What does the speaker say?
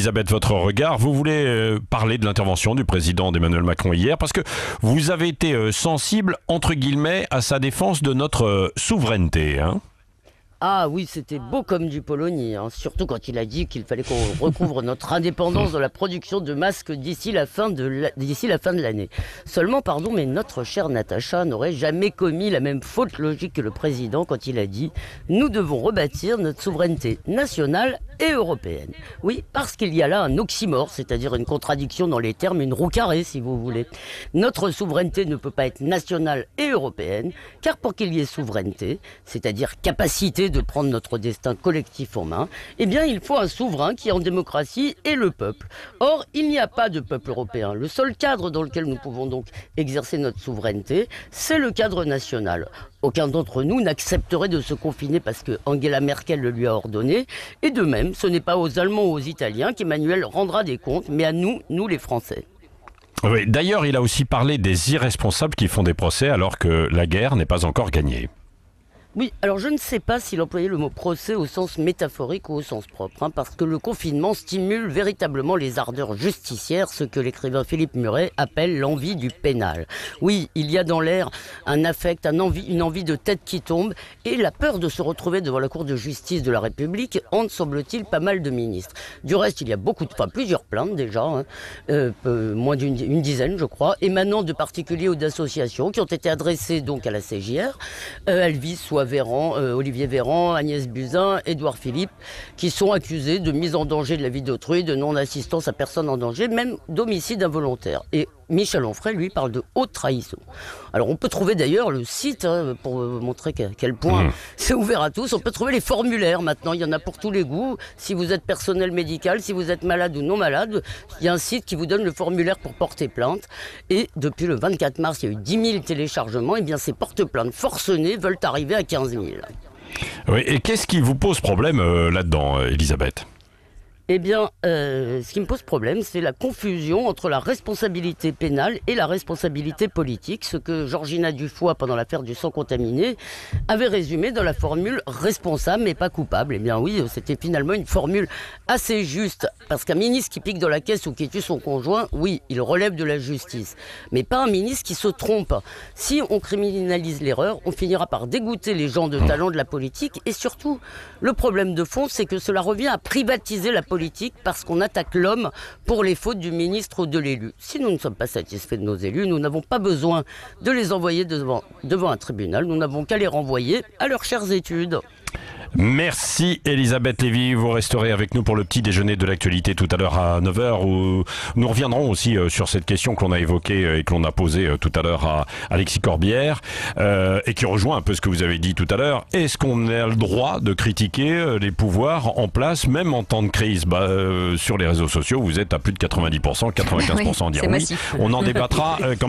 Elisabeth, votre regard. Vous voulez parler de l'intervention du président Emmanuel Macron hier, parce que vous avez été sensible, entre guillemets, à sa défense de notre souveraineté, hein. Ah oui, c'était beau comme du polonier, hein. Surtout quand il a dit qu'il fallait qu'on recouvre notre indépendance dans la production de masques d'ici la fin de l'année. Seulement, pardon, mais notre chère Natacha n'aurait jamais commis la même faute logique que le président quand il a dit « Nous devons rebâtir notre souveraineté nationale et européenne ». Oui, parce qu'il y a là un oxymore, c'est-à-dire une contradiction dans les termes, une roue carrée si vous voulez. Notre souveraineté ne peut pas être nationale et européenne, car pour qu'il y ait souveraineté, c'est-à-dire capacité de prendre notre destin collectif en main, eh bien il faut un souverain qui en démocratie est le peuple. Or, il n'y a pas de peuple européen. Le seul cadre dans lequel nous pouvons donc exercer notre souveraineté, c'est le cadre national. Aucun d'entre nous n'accepterait de se confiner parce que Angela Merkel le lui a ordonné. Et de même, ce n'est pas aux Allemands ou aux Italiens qu'Emmanuel rendra des comptes, mais à nous les Français. Oui, d'ailleurs, il a aussi parlé des irresponsables qui font des procès alors que la guerre n'est pas encore gagnée. Oui, alors je ne sais pas s'il employait le mot procès au sens métaphorique ou au sens propre, hein, parce que le confinement stimule véritablement les ardeurs justicières, ce que l'écrivain Philippe Muret appelle l'envie du pénal. Oui, il y a dans l'air un affect, une envie de tête qui tombe, et la peur de se retrouver devant la Cour de justice de la République hante, semble-t-il, pas mal de ministres. Du reste, il y a plusieurs plaintes déjà, hein, moins d'une dizaine, je crois, émanant de particuliers ou d'associations qui ont été adressées donc à la CJR. Elles visent soit Olivier Véran, Agnès Buzyn, Édouard Philippe, qui sont accusés de mise en danger de la vie d'autrui, de non-assistance à personne en danger, même d'homicide involontaire. Et Michel Onfray, lui, parle de haute trahison. Alors on peut trouver d'ailleurs le site, hein, pour montrer quel point c'est ouvert à tous, on peut trouver les formulaires maintenant, il y en a pour tous les goûts. Si vous êtes personnel médical, si vous êtes malade ou non malade, il y a un site qui vous donne le formulaire pour porter plainte. Et depuis le 24 mars, il y a eu 10 000 téléchargements, et bien ces porte-plaintes forcenés veulent arriver à 15 000. Oui, et qu'est-ce qui vous pose problème là-dedans, Elisabeth ? Eh bien, ce qui me pose problème, c'est la confusion entre la responsabilité pénale et la responsabilité politique, ce que Georgina Dufoy, pendant l'affaire du sang contaminé, avait résumé dans la formule « responsable mais pas coupable ». Eh bien oui, c'était finalement une formule assez juste, parce qu'un ministre qui pique dans la caisse ou qui tue son conjoint, oui, il relève de la justice, mais pas un ministre qui se trompe. Si on criminalise l'erreur, on finira par dégoûter les gens de talent de la politique, et surtout, le problème de fond, c'est que cela revient à privatiser la politique parce qu'on attaque l'homme pour les fautes du ministre ou de l'élu. Si nous ne sommes pas satisfaits de nos élus, nous n'avons pas besoin de les envoyer devant un tribunal, nous n'avons qu'à les renvoyer à leurs chères études. Merci Elisabeth Lévy, vous resterez avec nous pour le petit déjeuner de l'actualité tout à l'heure à 9h où nous reviendrons aussi sur cette question que l'on a évoquée et que l'on a posée tout à l'heure à Alexis Corbière et qui rejoint un peu ce que vous avez dit tout à l'heure. Est-ce qu'on a le droit de critiquer les pouvoirs en place même en temps de crise? Sur les réseaux sociaux, vous êtes à plus de 90%, 95% à dire oui. On en débattra quand